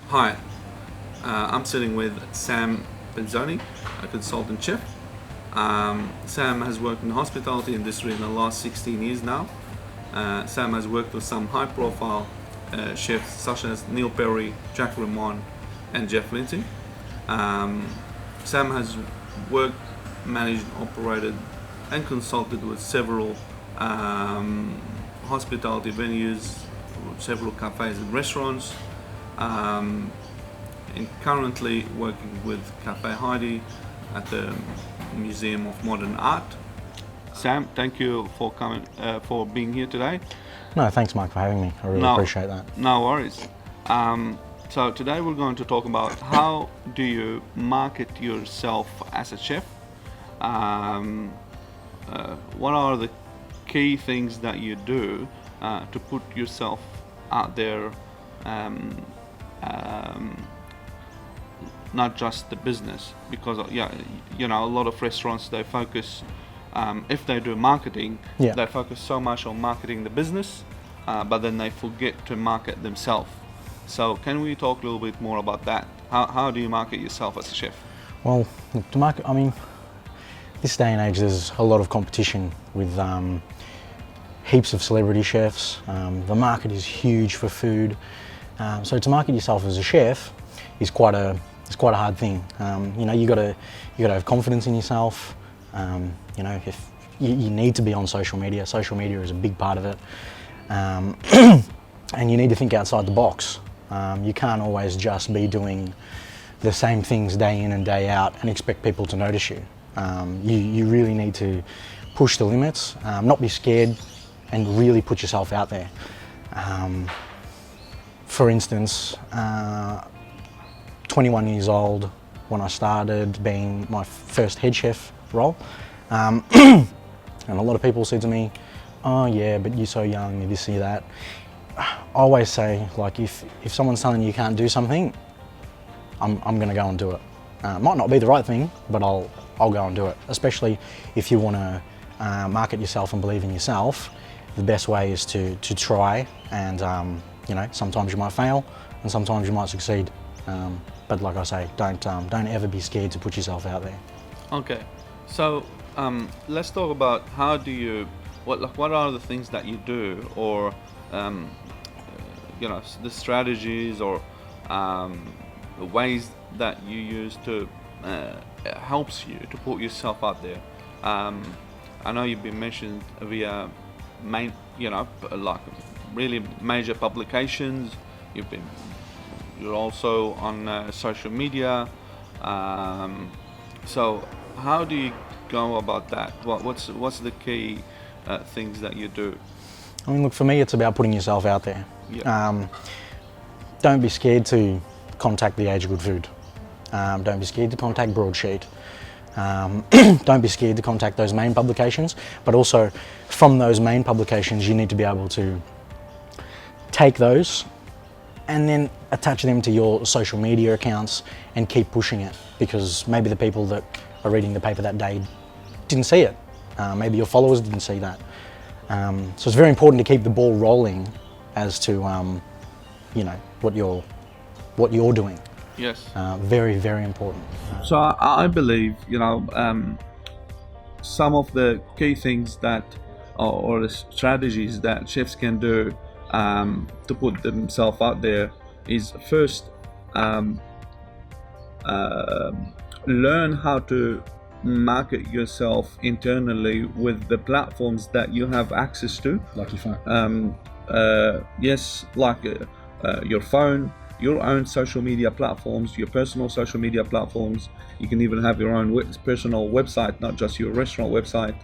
Hi, I'm sitting with Sam Pinzone, a consultant chef. Sam has worked in the hospitality industry in the last 16 years now. Sam has worked with some high-profile chefs such as Neil Perry, Jack Ramon, and Jeff Lindsay. Sam has worked, managed, operated, and consulted with several hospitality venues, several cafes and restaurants, and currently working with Cafe Heide at the Museum of Modern Art. Sam, thank you for coming, for being here today. No, thanks, Mike, for having me. I really appreciate that. No worries. So today we're going to talk about how do you market yourself as a chef. What are the key things that you do to put yourself out there, not just the business, because a lot of restaurants, they focus, if they do marketing, they focus so much on marketing the business, but then they forget to market themselves. So can we talk a little bit more about that? How do you market yourself as a chef? Well, to market, this day and age there's a lot of competition with heaps of celebrity chefs. The market is huge for food. So to market yourself as a chef is quite a hard thing. You gotta have confidence in yourself. If you need to be on social media. Social media is a big part of it, and you need to think outside the box. You can't always just be doing the same things day in and day out and expect people to notice you. You really need to push the limits, not be scared, and really put yourself out there. For instance, 21 years old when I started being my first head chef role, and a lot of people said to me, "Oh yeah, but you're so young, you're this, you're that." I always say, like, if someone's telling you can't do something, I'm going to go and do it. Might not be the right thing, but I'll go and do it. Especially if you want to market yourself and believe in yourself. The best way is to try, and sometimes you might fail, and sometimes you might succeed. But like I say, don't ever be scared to put yourself out there. Okay, so let's talk about how do you, what are the things that you do, or the strategies or the ways that you use to helps you to put yourself out there. I know you've been mentioned via like really major publications. You're also on social media. So how do you go about that? What's the key things that you do? Look, for me, it's about putting yourself out there. Don't be scared to contact the Age of Good Food. Don't be scared to contact Broadsheet. Don't be scared to contact those main publications, but also from those main publications you need to be able to take those and then attach them to your social media accounts and keep pushing it, because maybe the people that are reading the paper that day didn't see it. Maybe your followers didn't see that. So it's very important to keep the ball rolling as to what you're doing. Yes. Very, very important. So I believe, some of the key things that, or the strategies that chefs can do to put themselves out there is first learn how to market yourself internally with the platforms that you have access to. Like your phone. Yes, like your phone, your own social media platforms, your personal social media platforms. You can even have your own personal website, not just your restaurant website.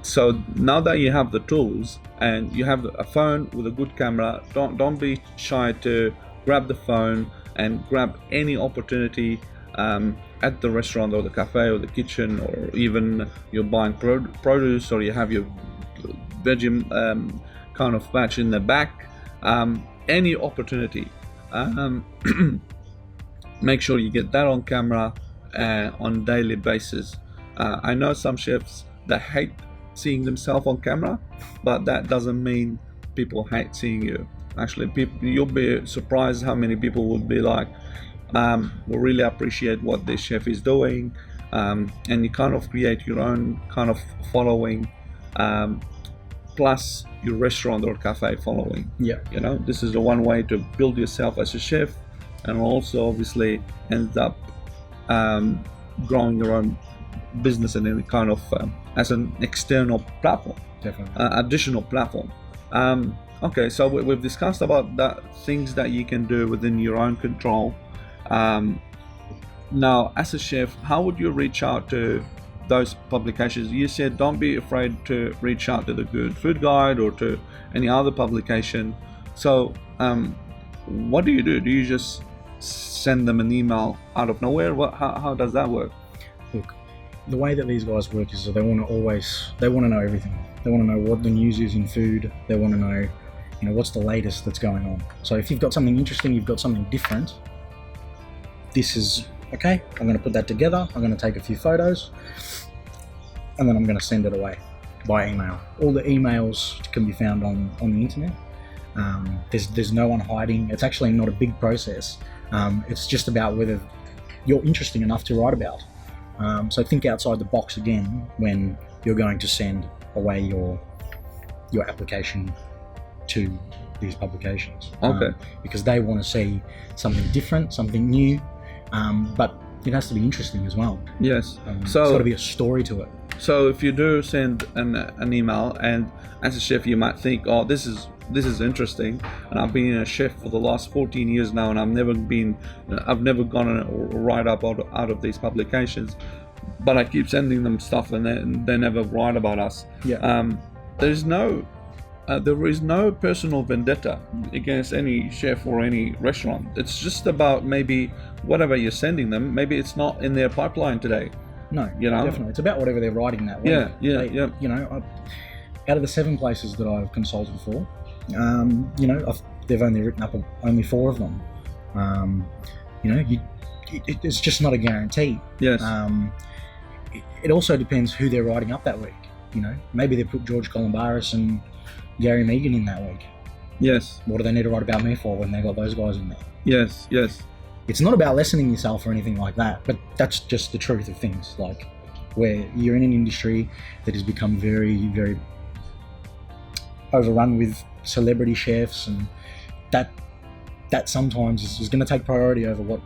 So now that you have the tools and you have a phone with a good camera, don't be shy to grab the phone and grab any opportunity at the restaurant or the cafe or the kitchen, or even you're buying produce, or you have your veggie kind of batch in the back. Any opportunity, make sure you get that on camera on a daily basis. I know some chefs that hate seeing themselves on camera, but that doesn't mean people hate seeing you. Actually, people, you'll be surprised how many people would be like, will really appreciate what this chef is doing, and you kind of create your own kind of following, plus your restaurant or cafe following. Yeah. You know, this is the one way to build yourself as a chef, and also obviously end up growing your own business and any kind of as an external platform. Definitely. Additional platform. Okay, so we've discussed about that, things that you can do within your own control. Now, as a chef, how would you reach out to those publications? You said don't be afraid to reach out to the Good Food Guide or to any other publication. So what do you do? Do you just send them an email out of nowhere? How does that work? Look, the way that these guys work is that they want to know everything. They want to know what the news is in food. They want to know, you know, what's the latest that's going on. So if you've got something interesting, you've got something different, this is okay. I'm going to put that together. I'm going to take a few photos, and then I'm going to send it away by email. All the emails can be found on the internet. There's no one hiding. It's actually not a big process. It's just about whether you're interesting enough to write about. So think outside the box again when you're going to send away your application to these publications. Okay. Because they want to see something different, something new, but it has to be interesting as well. Yes. So it's got to be a story to it. So if you do send an email, and as a chef you might think, oh, this is interesting, and I've been a chef for the last 14 years now, and I've never gone a write up out of these publications, but I keep sending them stuff and they never write about us. Yeah. There is no personal vendetta against any chef or any restaurant. It's just about maybe whatever you're sending them, maybe it's not in their pipeline today. No, you know, definitely. It's about whatever they're writing that way. Yeah. You know, out of the 7 places that I've consulted for, you know, they've only written up only 4 of them. You know, it's just not a guarantee. Yes. It also depends who they're writing up that week. You know, maybe they put George Columbaris and Gary Megan in that week. Yes. What do they need to write about me for when they got those guys in there? Yes. It's not about lessening yourself or anything like that, but that's just the truth of things. Like, where you're in an industry that has become very, very overrun with celebrity chefs, and that sometimes is going to take priority over what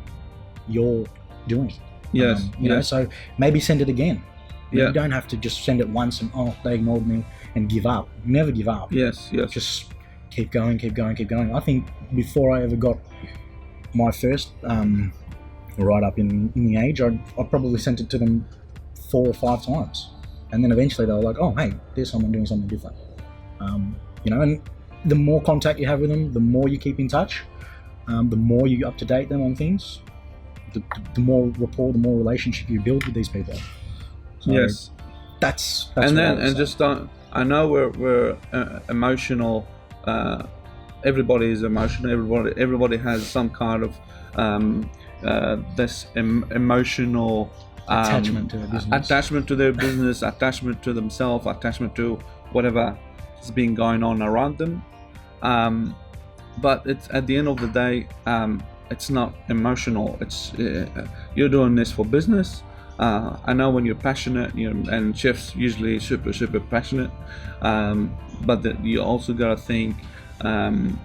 you're doing. Yes. You know, so maybe send it again. Yeah. You don't have to just send it once and they ignored me and give up. Never give up. Yes. Just keep going. I think before I ever got my first write up in the Age, I probably sent it to them 4 or 5 times, and then eventually they were like, oh hey, there's someone doing something different. You know, and the more contact you have with them, the more you keep in touch, the more you up to date them on things, the more rapport, the more relationship you build with these people. So yes. That's and what then I would say. just don't. I know we're emotional. Everybody is emotional. Everybody has some kind of this emotional attachment to their business, attachment to themselves, attachment to whatever is being going on around them. But it's at the end of the day, it's not emotional. It's you're doing this for business. I know when you're passionate, and chefs usually super passionate, but that you also got to think in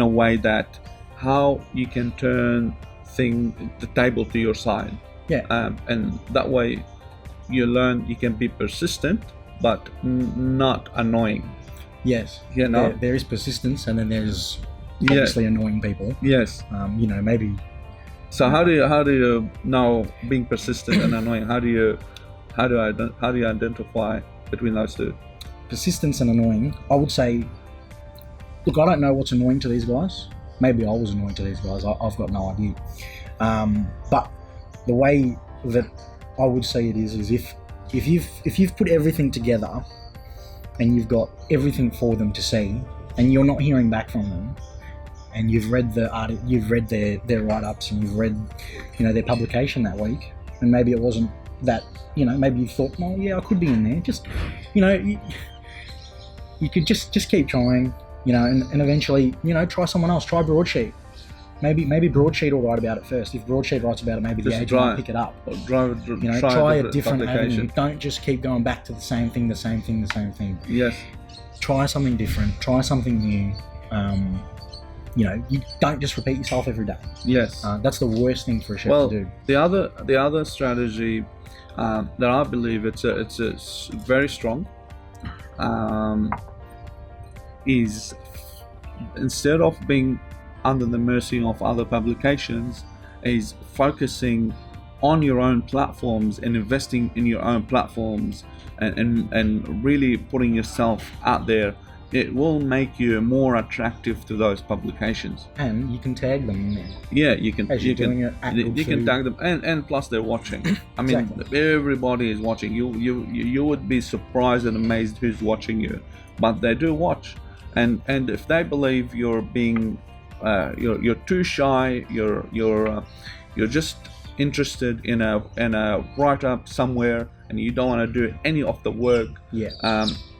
a way that how you can turn the table to your side. Yeah. And that way you learn you can be persistent, but not annoying. Yes. You know, there is persistence, and then there's obviously annoying people. Yes. You know, maybe. So how do you know being persistent and annoying? How do you identify between those two? Persistence and annoying. I would say, look, I don't know what's annoying to these guys. Maybe I was annoying to these guys. I've got no idea. But the way that I would say it is if you've put everything together and you've got everything for them to see, and you're not hearing back from them, and you've read their write-ups, and you've read, their publication that week, and maybe it wasn't that, maybe you thought, well, yeah, I could be in there. Just, you could just keep trying. you know, and eventually, you know, try someone else. Try Broadsheet. Maybe Broadsheet will write about it first. If Broadsheet writes about it, maybe the agent will pick it up. You know, try a different avenue. Don't just keep going back to the same thing. Yes. Try something different. Try something new. You know, you don't just repeat yourself every day. Yes. That's the worst thing for a chef to do. The other strategy that I believe it's very strong is, instead of being under the mercy of other publications, is focusing on your own platforms and investing in your own platforms and really putting yourself out there. It will make you more attractive to those publications. And you can tag them in there. Yeah, you can. As you can tag them, and plus they're watching. I mean, everybody is watching. You would be surprised and amazed who's watching you, but they do watch. And if they believe you're being you're too shy, you're just interested in a write-up somewhere, and you don't want to do any of the work,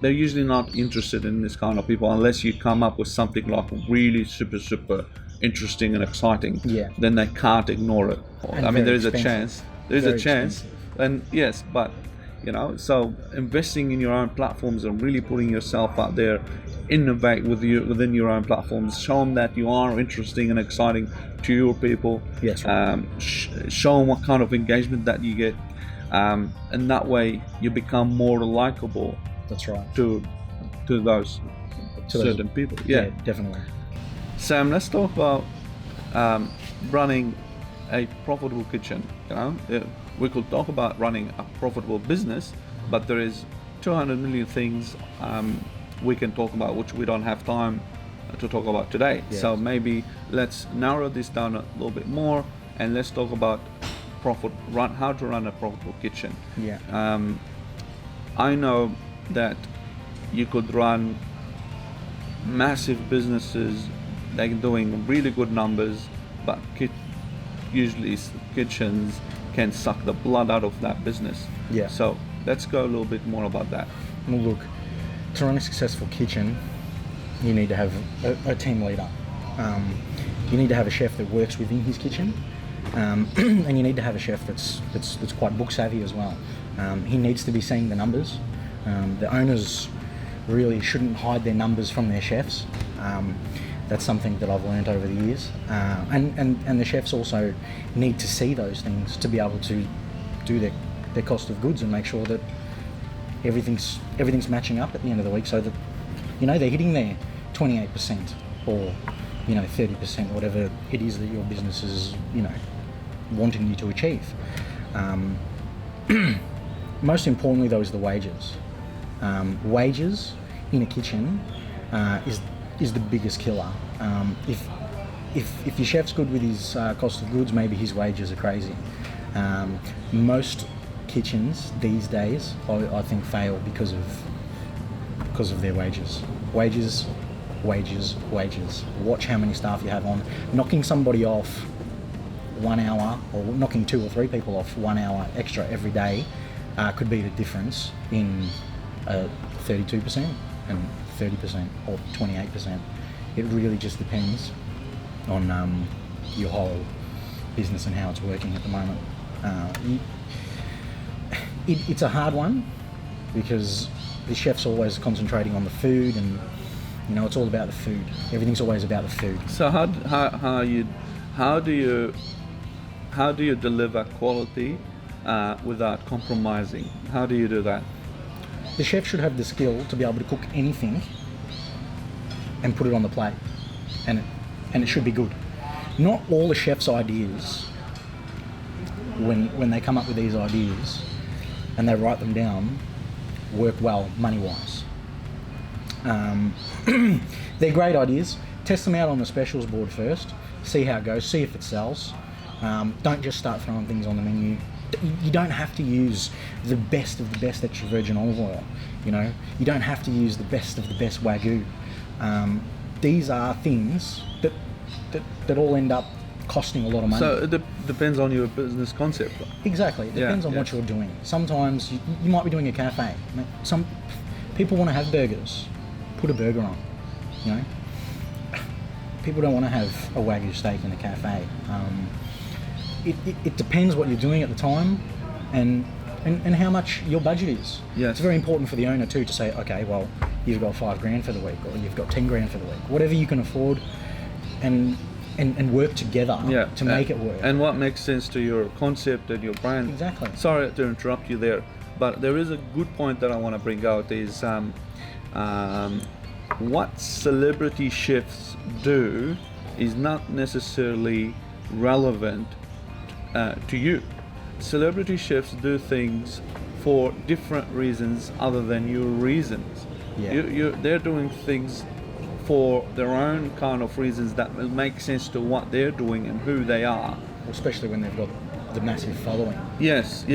they're usually not interested in this kind of people unless you come up with something like really super interesting and exciting. Then they can't ignore it. I mean, there's a chance. And yes, but you know, so investing in your own platforms and really putting yourself out there, innovate within your own platforms, show them that you are interesting and exciting to your people. Yes. Right. Show them what kind of engagement that you get, and that way you become more likable. That's right. To those certain people. Yeah, definitely. Sam, let's talk about running a profitable kitchen. You know, we could talk about running a profitable business, but there is 200 million things we can talk about, which we don't have time to talk about today. Yes. So maybe let's narrow this down a little bit more, and let's talk about how to run a profitable kitchen. I know that you could run massive businesses, like doing really good numbers, but usually kitchens can suck the blood out of that business. So let's go a little bit more about that. Well, look, to run a successful kitchen, you need to have a team leader. You need to have a chef that works within his kitchen, and you need to have a chef that's quite book savvy as well. He needs to be seeing the numbers. The owners really shouldn't hide their numbers from their chefs. That's something that I've learned over the years. And the chefs also need to see those things to be able to do their cost of goods and make sure that everything's matching up at the end of the week, so that, you know, they're hitting their 28% or, you know, 30%, whatever it is that your business is, you know, wanting you to achieve. Most importantly, though, is the wages. Wages in a kitchen is the biggest killer. If your chef's good with his cost of goods, maybe his wages are crazy. Most kitchens these days, I think, fail because of their wages. Wages. Watch how many staff you have on. Knocking somebody off 1 hour, or knocking 2 or 3 people off 1 hour extra every day could be the difference in 32% and 30% or 28%. It really just depends on your whole business and how it's working at the moment. It's a hard one because the chef's always concentrating on the food, and you know, it's all about the food. Everything's always about the food. So how do you deliver quality without compromising? How do you do that? The chef should have the skill to be able to cook anything and put it on the plate, and it should be good. Not all the chef's ideas, when they come up with these ideas and they write them down, work well money-wise. They're great ideas. Test them out on the specials board first. See how it goes. See if it sells. Don't just start throwing things on the menu. You don't have to use the best of the best extra virgin olive oil. You know, you don't have to use the best of the best Wagyu. These are things that all end up costing a lot of money. So it depends on your business concept. Exactly. It depends on what you're doing. Sometimes you might be doing a cafe. Some people want to have burgers. Put a burger on. You know, people don't want to have a Wagyu steak in a cafe. It depends what you're doing at the time, and how much your budget is. Yes. It's very important for the owner too to say, okay, well, you've got $5,000 for the week, or you've got $10,000 for the week, whatever you can afford, and work together to make it work. And what makes sense to your concept and your brand. Exactly. Sorry to interrupt you there, but there is a good point that I want to bring out is what celebrity chefs do is not necessarily relevant to you. Celebrity chefs do things for different reasons other than your reasons. Yeah. They're doing things for their own kind of reasons that will make sense to what they're doing and who they are. Especially when they've got the massive following. Yes.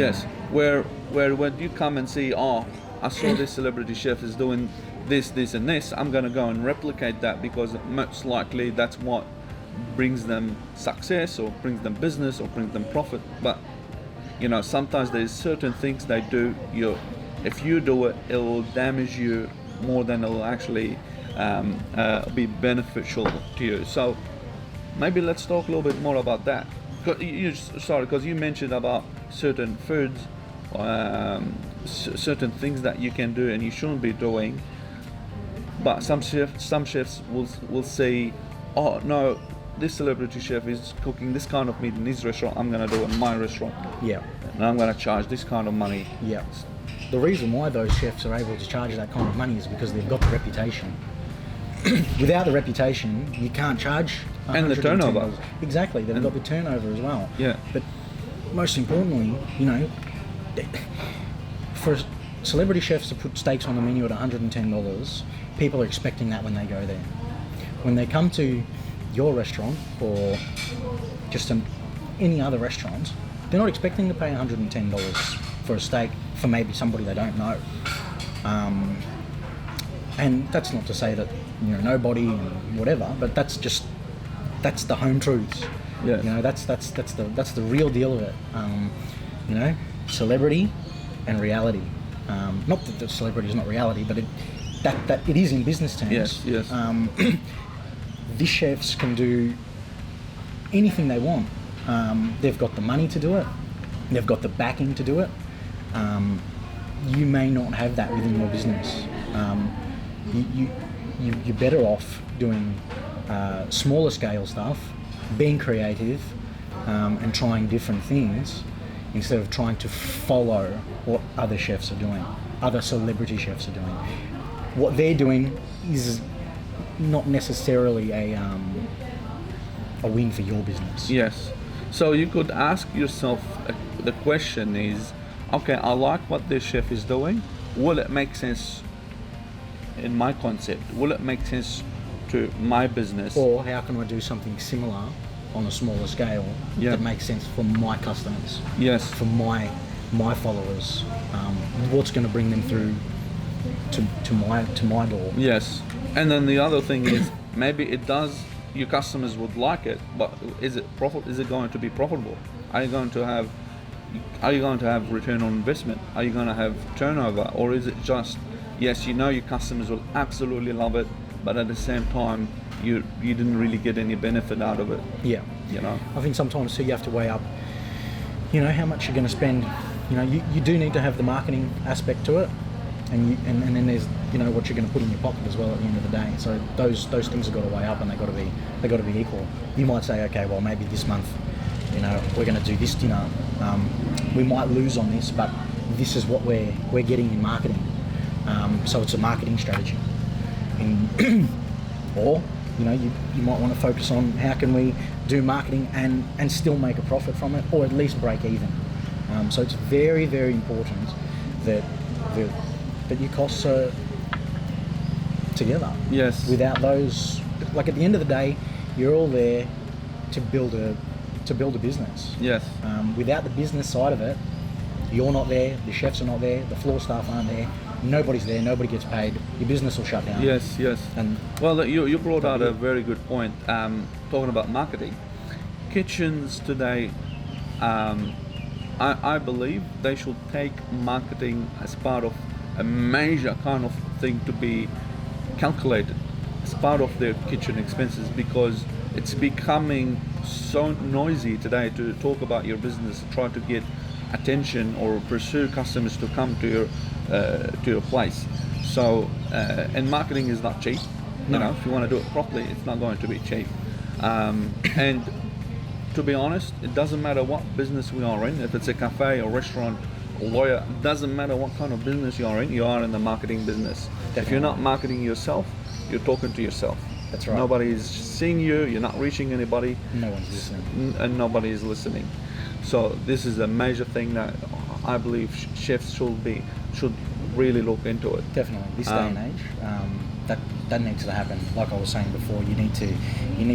Where when you come and see, oh, I saw this celebrity chef is doing this, and this, I'm gonna go and replicate that because most likely that's what brings them success or brings them business or brings them profit. But you know, sometimes there's certain things they do. If you do it, it will damage you more than it will actually be beneficial to you. So maybe let's talk a little bit more about that. Because you mentioned about certain foods, certain things that you can do and you shouldn't be doing. But some chefs will say, oh no, this celebrity chef is cooking this kind of meat in his restaurant, I'm going to do it in my restaurant. Yeah. And I'm going to charge this kind of money. Yeah. The reason why those chefs are able to charge that kind of money is because they've got the reputation. Without the reputation, you can't charge. And the turnover. Exactly. They've got the turnover as well. Yeah. But most importantly, you know, for celebrity chefs to put steaks on the menu at $110, people are expecting that when they go there. When they come to your restaurant or just any other restaurant, they're not expecting to pay $110 for a steak for maybe somebody they don't know. And that's not to say that, you know, nobody and whatever, but that's the home truths. Yes. You know, that's the real deal of it. You know, celebrity and reality. Not that the celebrity is not reality, but it is in business terms. Yes. These chefs can do anything they want. They've got the money to do it. They've got the backing to do it. You may not have that within your business. You're better off doing smaller scale stuff, being creative, and trying different things instead of trying to follow what other chefs are doing, other celebrity chefs are doing. What they're doing is not necessarily a win for your business. Yes. So you could ask yourself, the question is, okay, I like what this chef is doing. Will it make sense in my concept? Will it make sense to my business? Or how can I do something similar on a smaller scale that makes sense for my customers? Yes. For my followers. What's going to bring them through to my door? Yes. And then the other thing is, maybe it does, your customers would like it, but is it going to be profitable? Are you going to have return on investment? Are you going to have turnover? Or is it just, yes, you know your customers will absolutely love it, but at the same time you didn't really get any benefit out of it? Yeah. You know, I think sometimes too you have to weigh up, you know, how much you're going to spend. You know, you do need to have the marketing aspect to it, and then there's, you know, what you're going to put in your pocket as well at the end of the day. So those things have got to weigh up, and they got to be equal. You might say, okay, well maybe this month, you know, we're going to do this dinner. We might lose on this, but this is what we're getting in marketing. So it's a marketing strategy. Or, you know, you might want to focus on how can we do marketing and still make a profit from it, or at least break even. So it's very, very important that your costs are together. Yes. Without those, like at the end of the day, you're all there to build a business. Yes. Without the business side of it, you're not there, the chefs are not there, the floor staff aren't there, nobody's there, nobody gets paid, your business will shut down. Yes. And well, you brought out a very good point, talking about marketing. Kitchens today, I believe they should take marketing as part of a major kind of thing to be calculated. as part of their kitchen expenses, because it's becoming so noisy today to talk about your business, try to get attention or pursue customers to come to your place. So and marketing is not cheap. You know, if you want to do it properly, it's not going to be cheap. And to be honest, it doesn't matter what business we are in, if it's a cafe or restaurant or lawyer, it doesn't matter what kind of business you are in the marketing business. Definitely. If you're not marketing yourself, you're talking to yourself. That's right. Nobody's seeing you, you're not reaching anybody. No one's listening. And nobody is listening. So this is a major thing that I believe chefs should really look into it. Definitely. This day and age, that needs to happen. Like I was saying before, you need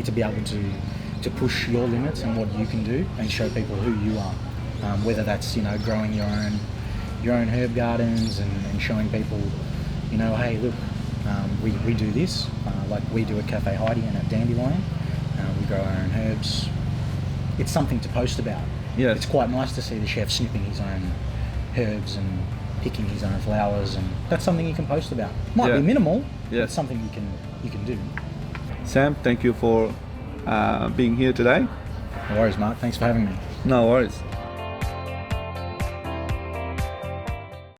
to be able to push your limits and what you can do and show people who you are. Whether that's, you know, growing your own herb gardens and showing people, you know, hey, look, we do this, like we do at Cafe Heide and at Dandelion. We grow our own herbs. It's something to post about. Yes. It's quite nice to see the chef snipping his own herbs and picking his own flowers, and that's something you can post about. Might be minimal, but it's something you can do. Sam, thank you for being here today. No worries, Mark. Thanks for having me. No worries.